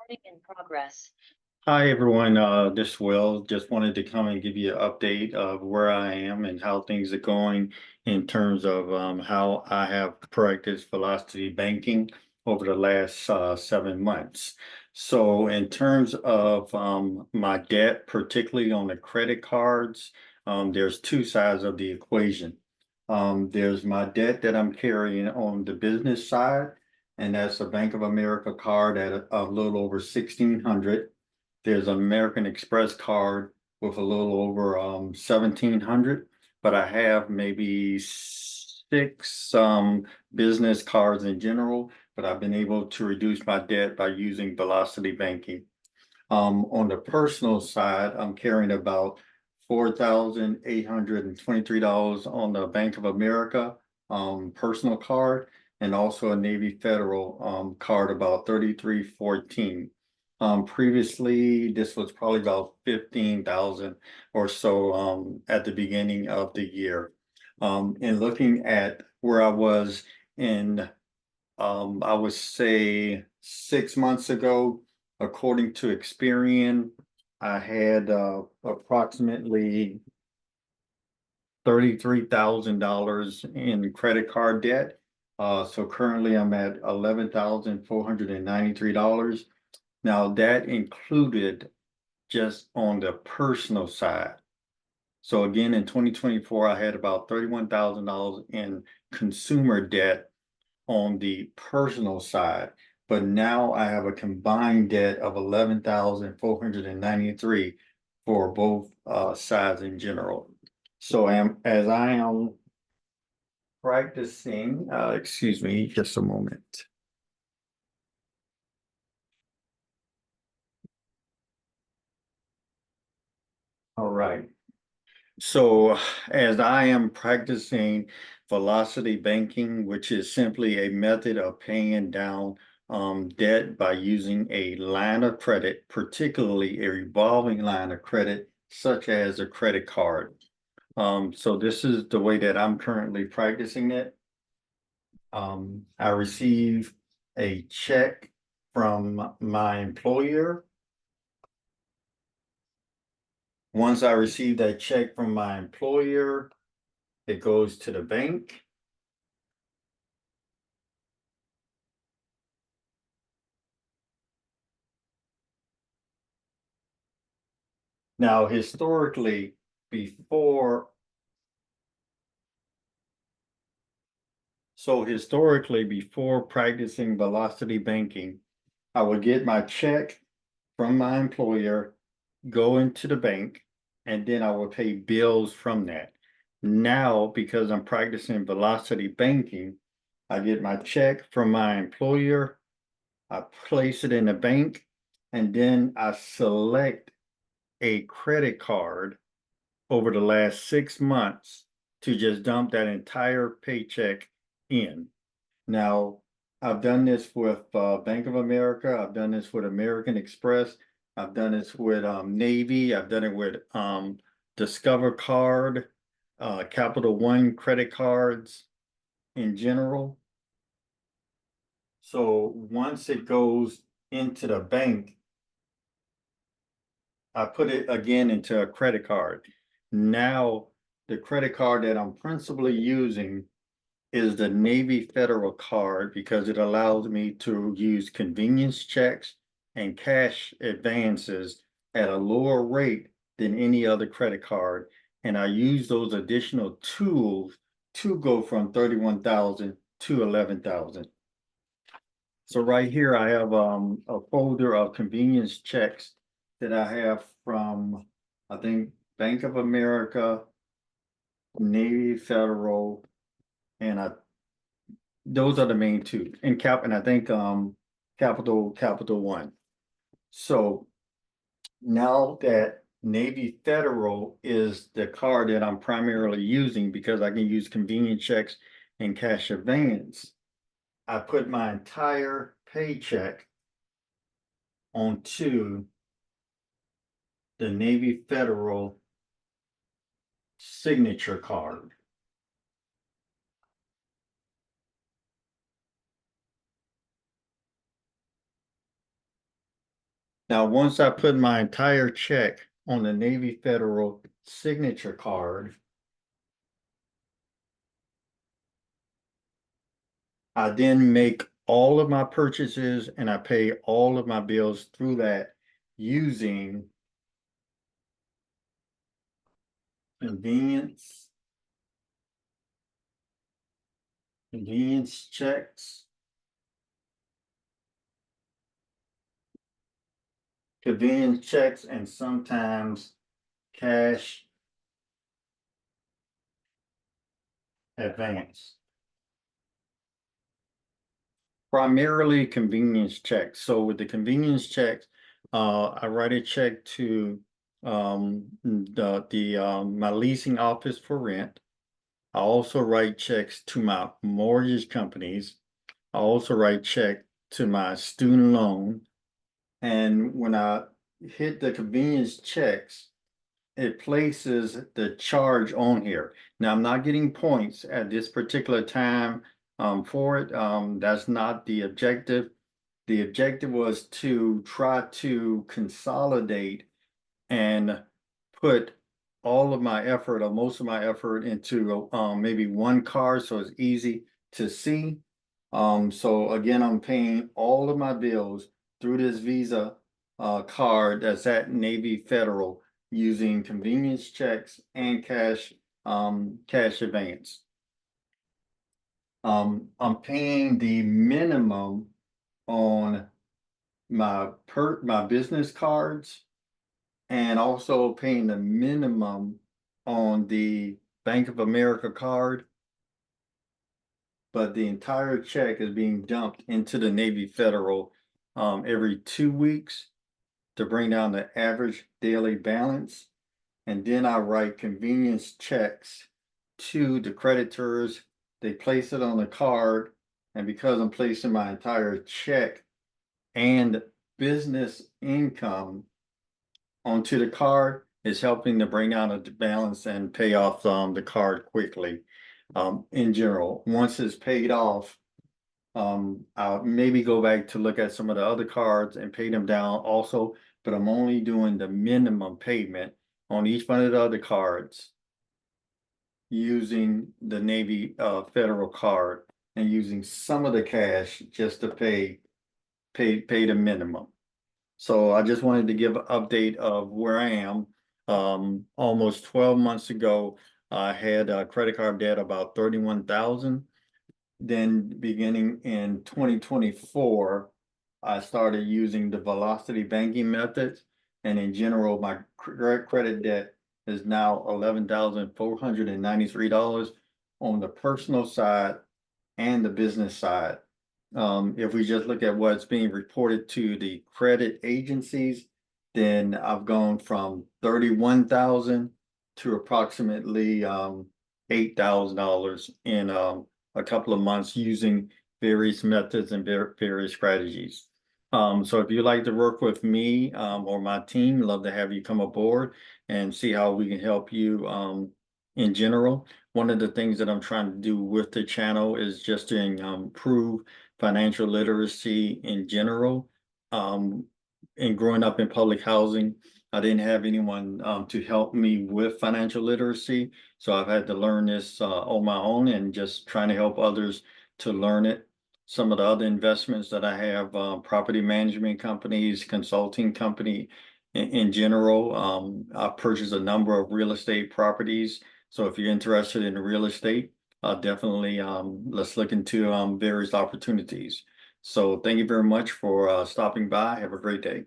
Recording in progress. Hi, everyone. This is Will. Just wanted to come and give you an update of where I am and how things are going in terms of how I have practiced velocity banking over the last 7 months. So in terms of my debt, particularly on the credit cards, there's two sides of the equation. There's my debt that I'm carrying on the business side, and that's a Bank of America card at a little over 1,600. There's an American Express card with a little over 1,700, but I have maybe six business cards in general, but I've been able to reduce my debt by using velocity banking. On the personal side, I'm carrying about $4,823 on the Bank of America personal card, and also a Navy Federal card, about 3,314. Previously, this was probably about 15,000 or so at the beginning of the year. And looking at where I was in, I would say 6 months ago, according to Experian, I had approximately $33,000 in credit card debt. So currently I'm at $11,493. Now that included just on the personal side. So again, in 2024, I had about $31,000 in consumer debt on the personal side, but now I have a combined debt of 11,493 for both sides in general. So as I am practicing, excuse me, just a moment. All right. So as I am practicing velocity banking, which is simply a method of paying down debt by using a line of credit, particularly a revolving line of credit, such as a credit card. So this is the way that I'm currently practicing it. I receive a check from my employer. Once I receive that check from my employer, it goes to the bank. Now, historically, before practicing velocity banking, I would get my check from my employer, go into the bank, and then I would pay bills from that. Now, because I'm practicing velocity banking, I get my check from my employer, I place it in the bank, and then I select a credit card over the last 6 months to just dump that entire paycheck in. Now, I've done this with Bank of America. I've done this with American Express. I've done this with Navy. I've done it with Discover Card, Capital One credit cards in general. So once it goes into the bank, I put it again into a credit card. Now, the credit card that I'm principally using is the Navy Federal card because it allows me to use convenience checks and cash advances at a lower rate than any other credit card. And I use those additional tools to go from 31,000 to 11,000. So right here, I have a folder of convenience checks that I have from, I think, Bank of America, Navy Federal, and those are the main two. And I think Capital One. So now that Navy Federal is the card that I'm primarily using because I can use convenient checks and cash advance, I put my entire paycheck onto the Navy Federal signature card. Now, once I put my entire check on the Navy Federal signature card, I then make all of my purchases and I pay all of my bills through that using convenience, convenience checks, and sometimes cash advance. Primarily convenience checks. So with the convenience checks, I write a check to my leasing office for rent. I also write checks to my mortgage companies. I also write check to my student loan. And when I hit the convenience checks, it places the charge on here. Now, I'm not getting points at this particular time for it. That's not the objective. The objective was to try to consolidate and put all of my effort or most of my effort into maybe one card so it's easy to see. So again, I'm paying all of my bills through this Visa card that's at Navy Federal using convenience checks and cash advance. I'm paying the minimum on my business cards and also paying the minimum on the Bank of America card, but the entire check is being dumped into the Navy Federal every 2 weeks to bring down the average daily balance. And then I write convenience checks to the creditors. They place it on the card. And because I'm placing my entire check and business income onto the card, is helping to bring down the balance and pay off the card quickly. In general, once it's paid off, I'll maybe go back to look at some of the other cards and pay them down also, but I'm only doing the minimum payment on each one of the other cards using the Navy Federal card and using some of the cash just to pay the minimum. So I just wanted to give an update of where I am. Almost 12 months ago, I had a credit card debt about 31,000. Then beginning in 2024, I started using the velocity banking methods. And in general, my credit debt is now $11,493 on the personal side and the business side. If we just look at what's being reported to the credit agencies, then I've gone from 31,000 to approximately $8,000 in a couple of months using various methods and various strategies. So if you'd like to work with me or my team, love to have you come aboard and see how we can help you in general. One of the things that I'm trying to do with the channel is just to improve financial literacy in general. And growing up in public housing, I didn't have anyone to help me with financial literacy. So I've had to learn this on my own and just trying to help others to learn it. Some of the other investments that I have, property management companies, consulting company in general. I've purchased a number of real estate properties. So if you're interested in real estate, definitely let's look into various opportunities. So thank you very much for stopping by. Have a great day.